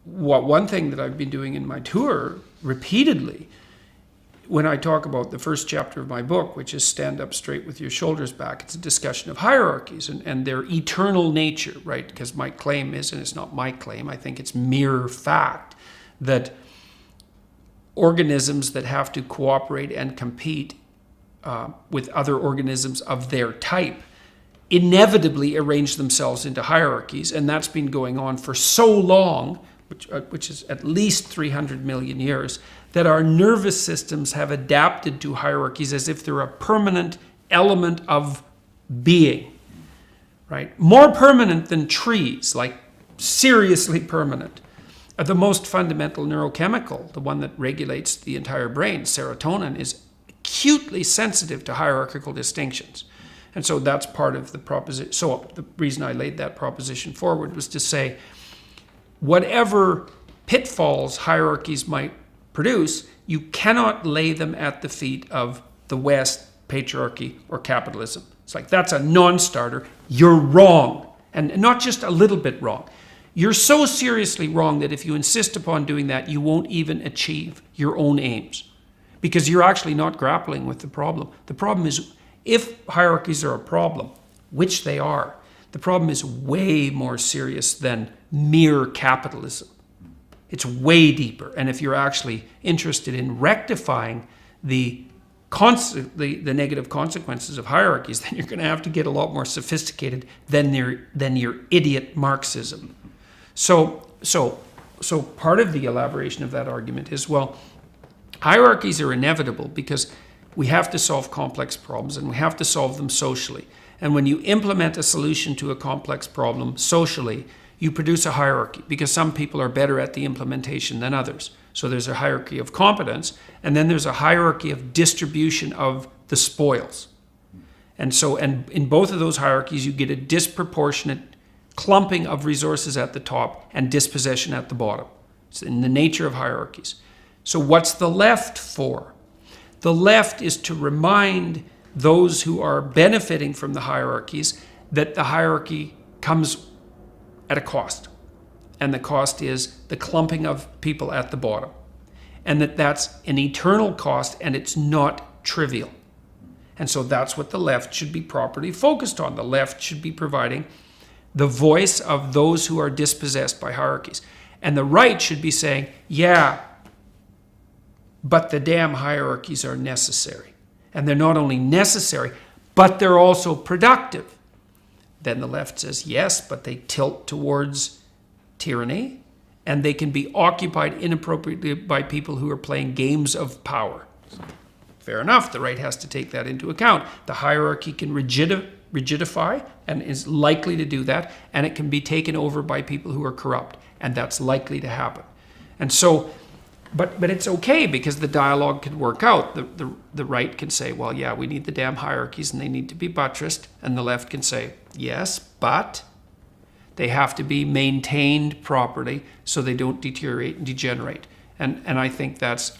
one thing that I've been doing in my tour repeatedly, when I talk about the first chapter of my book, which is Stand Up Straight with Your Shoulders Back, it's a discussion of hierarchies and their eternal nature, right? Because my claim is, and it's not my claim, I think it's mere fact, that organisms that have to cooperate and compete with other organisms of their type inevitably arrange themselves into hierarchies, and that's been going on for so long, which is at least 300 million years, that our nervous systems have adapted to hierarchies as if they're a permanent element of being, right? More permanent than trees, like seriously permanent. The most fundamental neurochemical, the one that regulates the entire brain, serotonin, is acutely sensitive to hierarchical distinctions. And so that's part of the proposition. So the reason I laid that proposition forward was to say, whatever pitfalls hierarchies might produce, you cannot lay them at the feet of the West, patriarchy, or capitalism. It's like, that's a non-starter. You're wrong. And not just a little bit wrong. You're so seriously wrong that if you insist upon doing that, you won't even achieve your own aims. Because you're actually not grappling with the problem. The problem is, if hierarchies are a problem, which they are, the problem is way more serious than mere capitalism. It's way deeper. And if you're actually interested in rectifying the negative consequences of hierarchies, then you're going to have to get a lot more sophisticated than your idiot Marxism. So part of the elaboration of that argument is, well, hierarchies are inevitable because we have to solve complex problems and we have to solve them socially. And when you implement a solution to a complex problem socially, you produce a hierarchy because some people are better at the implementation than others. So there's a hierarchy of competence, and then there's a hierarchy of distribution of the spoils. And in both of those hierarchies, you get a disproportionate clumping of resources at the top and dispossession at the bottom. It's in the nature of hierarchies. So what's the left for? The left is to remind those who are benefiting from the hierarchies that the hierarchy comes at a cost. And the cost is the clumping of people at the bottom. And that's an eternal cost, and it's not trivial. And so that's what the left should be properly focused on. The left should be providing the voice of those who are dispossessed by hierarchies. And the right should be saying, yeah, but the damn hierarchies are necessary. And they're not only necessary, but they're also productive. Then the left says, yes, but they tilt towards tyranny, and they can be occupied inappropriately by people who are playing games of power. Fair enough, the right has to take that into account. The hierarchy can rigidify and is likely to do that, and it can be taken over by people who are corrupt, and that's likely to happen. And so, but it's okay because the dialogue can work out. The right can say, well, yeah, we need the damn hierarchies and they need to be buttressed, and the left can say, yes, but they have to be maintained properly so they don't deteriorate and degenerate. And I think that's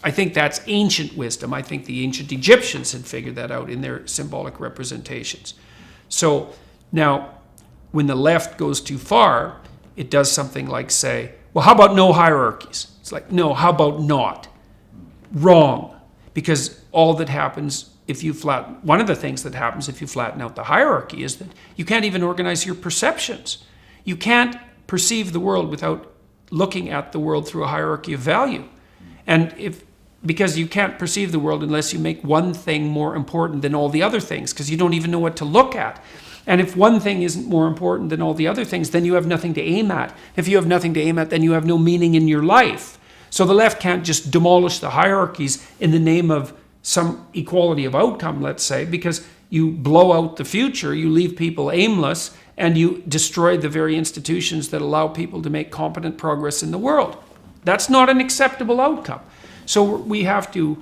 ancient wisdom. I think the ancient Egyptians had figured that out in their symbolic representations. So now, when the left goes too far, it does something like say, well, how about no hierarchies? It's like, no, how about not? Wrong. Because all that happens one of the things that happens if you flatten out the hierarchy is that you can't even organize your perceptions. You can't perceive the world without looking at the world through a hierarchy of value. And because you can't perceive the world unless you make one thing more important than all the other things, because you don't even know what to look at. And if one thing isn't more important than all the other things, then you have nothing to aim at. If you have nothing to aim at, then you have no meaning in your life. So the left can't just demolish the hierarchies in the name of some equality of outcome, let's say, because you blow out the future, you leave people aimless, and you destroy the very institutions that allow people to make competent progress in the world. That's not an acceptable outcome. So we have to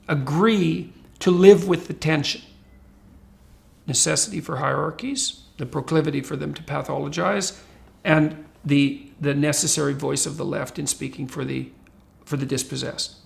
agree to live with the tension. Necessity for hierarchies, the proclivity for them to pathologize, and the necessary voice of the left in speaking for the dispossessed.